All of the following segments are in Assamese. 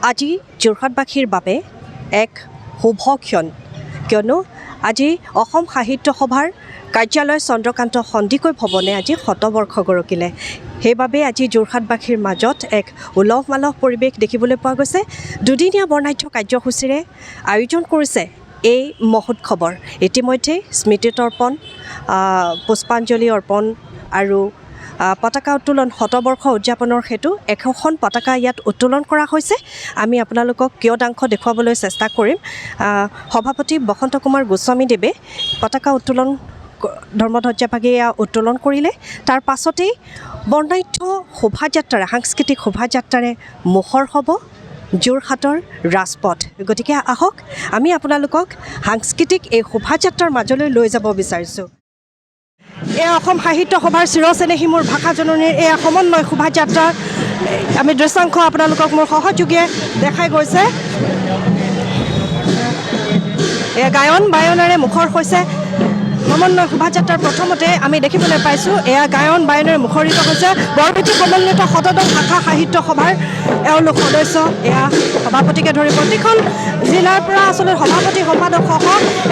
আজি যোৰহাটবাসীৰ বাবে এক শুভ ক্ষণ, কিয়নো আজি অসম সাহিত্য সভাৰ কাৰ্যালয় চন্দ্ৰকান্ত সন্দিকৈ ভৱনে আজি শতবৰ্ষ গৰকিলে। সেইবাবে আজি যোৰহাটবাসীৰ মাজত এক উলহ মালহ পৰিৱেশ দেখিবলৈ পোৱা গৈছে। দুদিনীয়া বৰ্ণাঢ্য কাৰ্যসূচীৰে আয়োজন কৰিছে এই মহোৎসৱৰ। ইতিমধ্যে স্মৃতি তৰ্পণ, পুষ্পাঞ্জলি অৰ্পণ আৰু পতাকা উত্তোলন, শতবৰ্ষ উদযাপনৰ হেতু 100খন পতাকা ইয়াত উত্তোলন কৰা হৈছে। আমি আপোনালোকক কিয়দাংশ দেখুৱাবলৈ চেষ্টা কৰিম। সভাপতি বসন্ত কুমাৰ গোস্বামীদেৱে পতাকা উত্তোলন ধৰ্মধ্বজাভাগে উত্তোলন কৰিলে। তাৰ পাছতেই বৰ্ণাঢ্য শোভাযাত্ৰাৰে, সাংস্কৃতিক শোভাযাত্ৰাৰে মুখৰ হ'ব যোৰহাটৰ ৰাজপথ। গতিকে আহক আমি আপোনালোকক সাংস্কৃতিক এই শোভাযাত্ৰাৰ মাজলৈ লৈ যাব বিচাৰিছোঁ। এই অসম সাহিত্য সভাৰ চিৰচেনেহী মোৰ ভাষা জননীৰ এই সমন্বয় শোভাযাত্ৰাৰ আমি দৃশ্যাংশ আপোনালোকক মোৰ সহযোগীয়ে দেখাই গৈছে। এয়া গায়ন বায়নেৰে মুখৰ হৈছে সমন্বয় শোভাযাত্ৰাৰ। প্ৰথমতে আমি দেখিবলৈ পাইছোঁ এয়া গায়ন বায়নেৰে মুখৰিত হৈছে বৰপেটি সমন্বিত শতদম শাখা সাহিত্য সভাৰ এওঁলোক সদস্য। এয়া সভাপতিকে ধৰি প্ৰতিখন জিলাৰ পৰা আচলতে সভাপতি সম্পাদকসহ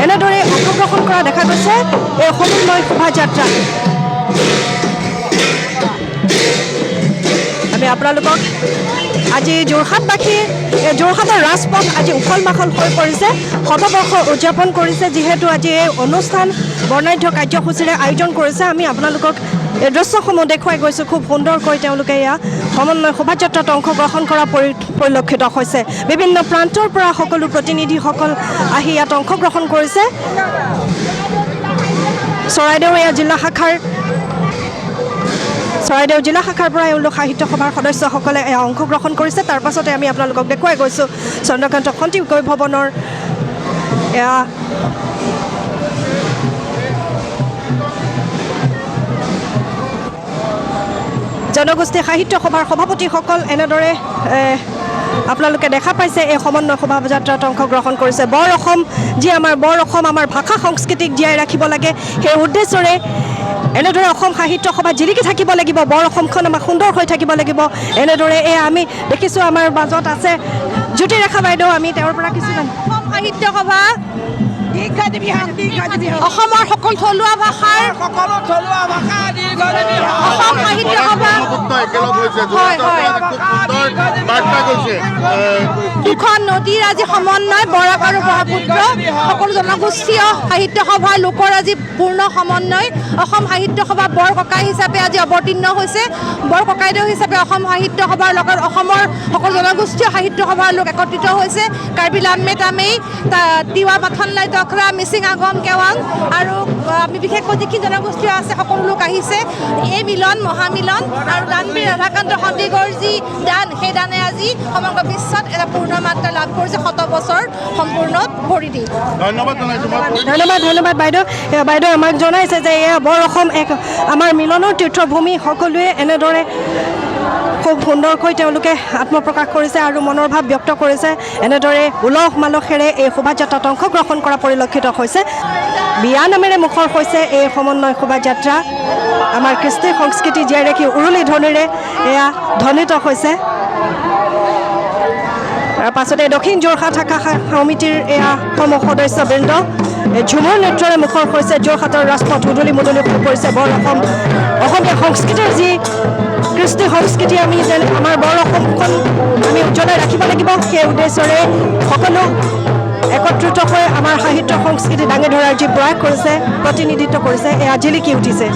এনেদৰে অংশগ্ৰহণ কৰা দেখা গৈছে এই সমন্বয় শোভাযাত্ৰা। আমি আপোনালোকক আজি যোৰহাটবাসী যোৰহাটৰ ৰাজপথ আজি উখল মাখল হৈ পৰিছে, শতবৰ্ষ উদযাপন কৰিছে। যিহেতু আজি এই অনুষ্ঠান বৰ্ণাঢ্য কাৰ্যসূচীৰে আয়োজন কৰিছে, আমি আপোনালোকক এই দৃশ্যসমূহ দেখুৱাই গৈছোঁ। খুব সুন্দৰকৈ তেওঁলোকে এয়া সমন্বয় শোভাযাত্ৰাত অংশগ্ৰহণ কৰা পৰিলক্ষিত হৈছে। বিভিন্ন প্ৰান্তৰ পৰা সকলো প্ৰতিনিধিসকল আহি ইয়াত অংশগ্ৰহণ কৰিছে। চৰাইদেউ জিলা শাখাৰ পৰা এওঁলোক সাহিত্য সভাৰ সদস্যসকলে এয়া অংশগ্ৰহণ কৰিছে। তাৰ পাছতে আমি আপোনালোকক দেখুৱাই গৈছোঁ চন্দ্ৰকান্ত সন্দিকৈ ভৱনৰ এয়া জনগোষ্ঠী সাহিত্য সভাৰ সভাপতিসকল এনেদৰে আপোনালোকে দেখা পাইছে এই সমন্বয় শোভাযাত্ৰাত অংশগ্ৰহণ কৰিছে। বৰ অসম, যি আমাৰ বৰ অসম, আমাৰ ভাষা সংস্কৃতিক জীয়াই ৰাখিব লাগে, সেই উদ্দেশ্যৰে এনেদৰে অসম সাহিত্য সভা জিলিকি থাকিব লাগিব, বৰ অসমখন আমাৰ সুন্দৰ হৈ থাকিব লাগিব। এনেদৰে আমি দেখিছোঁ আমাৰ মাজত আছে জ্যোতিৰেখা বাইদেউ, আমি তেওঁৰ পৰা কিছু অসম সাহিত্য সভা অসমৰ সকলো থলুৱা ভাষাৰ অসম সাহিত্য সভা দুখন নদীৰ আজি সমন্বয়, বৰাক আৰু ব্ৰহ্মপুত্ৰ সকলো জনগোষ্ঠীয় সাহিত্য সভাৰ লোকৰ আজি পূৰ্ণ সমন্বয়। অসম সাহিত্য সভা বৰ ককাই হিচাপে আজি অৱতীৰ্ণ হৈছে। বৰ ককাইদেউ হিচাপে অসম সাহিত্য সভাৰ লগত অসমৰ সকলো জনগোষ্ঠীয় সাহিত্য সভাৰ লোক একত্ৰিত হৈছে। কাৰ্বি লাম্মে তামেই, তিৱা মাথনলাই তখৰা, মিচিং আগম কেৱাং আৰু আমি বিশেষকৈ যিখিনি জনগোষ্ঠী আছে সকলো লোক আহিছে। এই মিলন মহামিলন আৰু দানবীৰ ৰাধাকান্ত সন্দিকৈৰ যি দান, সেই দানে আজি সমগ্ৰ বিশ্বত এটা পূৰ্ণ মাত্ৰা লাভ কৰিছে, 100 বছৰ সম্পূৰ্ণ ভৰি দি। ধন্যবাদ বাইদেউ আমাক জনাইছে যে এয়া বৰ অসম এক আমাৰ মিলনৰ তীৰ্থভূমি। সকলোৱে এনেদৰে খুব সুন্দৰকৈ তেওঁলোকে আত্মপ্ৰকাশ কৰিছে আৰু মনৰ ভাৱ ব্যক্ত কৰিছে। এনেদৰে উলহ মালহেৰে এই শোভাযাত্ৰাত অংশগ্ৰহণ কৰা পৰিলক্ষিত হৈছে বিয়া নামেৰে মুখৰ হৈছে এই সমন্বয় শোভাযাত্ৰা আমাৰ কৃষ্টি সংস্কৃতি জীয়াই ৰাখি উৰুলি ধ্বনিৰে এয়া ধ্বনিত হৈছে তাৰ পাছতে দক্ষিণ যোৰহাট শাখা সমিতিৰ এয়া সমূহ সদস্যবৃন্দ ঝুমুৰ নৃত্যৰে মুখৰ হৈছে যোৰহাটৰ ৰাজপথ উদুলি মুদলি হৈ পৰিছে বৰ অসমীয়া সংস্কৃতিৰ যি কৃষ্টি সংস্কৃতি আমি আমাৰ বৰ অসমখন আমি উজ্জ্বলাই ৰাখিব লাগিব সেই উদ্দেশ্যৰে সকলো একত্ৰিত হৈ আমাৰ সাহিত্য সংস্কৃতি দাঙি ধৰাৰ যি প্ৰয়াস কৰিছে প্ৰতিনিধিত্ব কৰিছে এয়া জিলিকি উঠিছে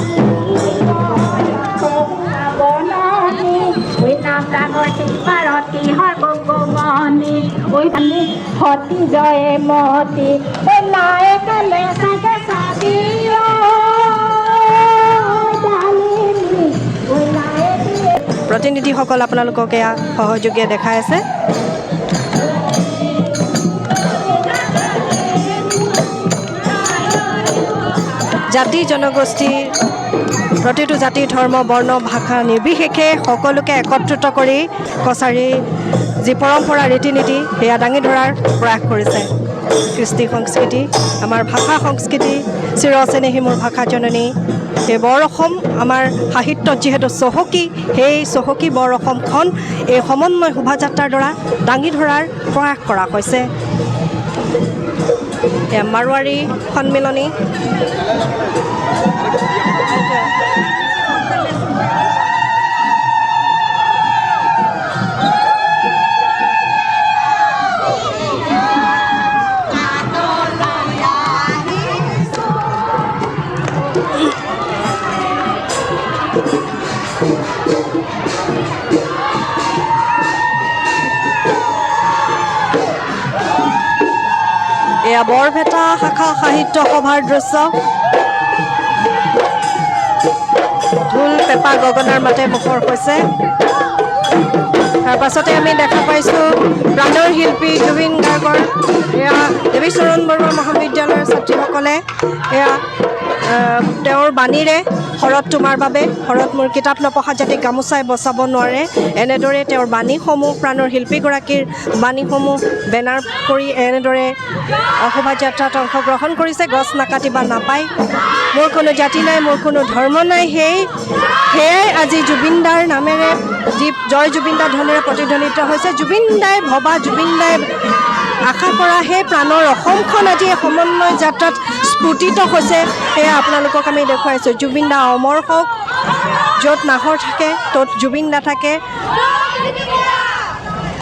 প্ৰতিনিধিসকল আপোনালোকক এয়া সহযোগীয়ে দেখাই আছে জাতি জনগোষ্ঠী প্ৰতিটো জাতি ধৰ্ম বৰ্ণ ভাষা নিৰ্বিশেষে সকলোকে একত্ৰিত কৰি কছাৰী যি পৰম্পৰা ৰীতি নীতি সেয়া দাঙি ধৰাৰ প্ৰয়াস কৰিছে কৃষ্টি সংস্কৃতি আমাৰ ভাষা সংস্কৃতি চিৰচেনেহী মোৰ ভাষা জননী এই বৰ অসম আমাৰ সাহিত্যত যিহেতু চহকী সেই চহকী বৰ অসমখন এই সমন্বয় শোভাযাত্ৰাৰ দ্বাৰা দাঙি ধৰাৰ প্ৰয়াস কৰা হৈছে মাৰোৱাৰী সন্মিলনী এয়া বৰপেটা শাখা সাহিত্য সভাৰ দৃশ্য ঢোল পেঁপা গগনাৰ মাতে মুখৰ হৈছে তাৰ পাছতে আমি দেখা পাইছোঁ প্ৰাণৰ শিল্পী জুবিন গাৰ্গৰ এয়া দেৱীচৰণ বৰুৱা মহাবিদ্যালয়ৰ ছাত্ৰীসকলে এয়া তেওঁৰ বাণীৰে শৰৎ তোমাৰ বাবে শৰৎ মোৰ কিতাপ নপঢ়া যাতে গামোচাই বচাব নোৱাৰে এনেদৰে তেওঁৰ বাণীসমূহ প্ৰাণৰ শিল্পীগৰাকীৰ বাণীসমূহ বেনাৰ কৰি এনেদৰে শোভাযাত্ৰাত অংশগ্ৰহণ কৰিছে গছ নাকাটিবা নাপায় মোৰ কোনো জাতি নাই মোৰ কোনো ধৰ্ম নাই সেয়াই আজি জুবিনদাৰ নামেৰে যি জয় জুবিনদা ধ্বনিৰে প্ৰতিধ্বনিত হৈছে জুবিনদাই ভবা জুবিনদাই আশা কৰা সেই প্ৰাণৰ অসমখন আজি সমন্বয় যাত্ৰাত স্ফুটিত হৈছে সেয়া আপোনালোকক আমি দেখুৱাইছোঁ জুবিনদা অমৰ হওক য'ত নাহৰ থাকে ত'ত জুবিনদা থাকে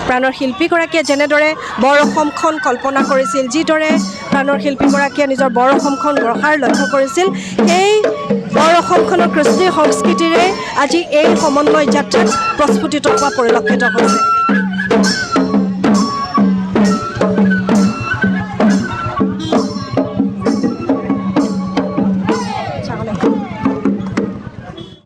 প্ৰাণৰ শিল্পীগৰাকীয়ে যেনেদৰে বৰ অসমখন কল্পনা কৰিছিল যিদৰে প্ৰাণৰ শিল্পীগৰাকীয়ে নিজৰ বৰ অসমখন গঢ়াৰ লক্ষ্য কৰিছিল সেই বৰ অসমখনৰ কৃষ্টি সংস্কৃতিৰে আজি এই সমন্বয় যাত্ৰাত প্ৰস্ফুটিত হোৱা পৰিলক্ষিত হৈছে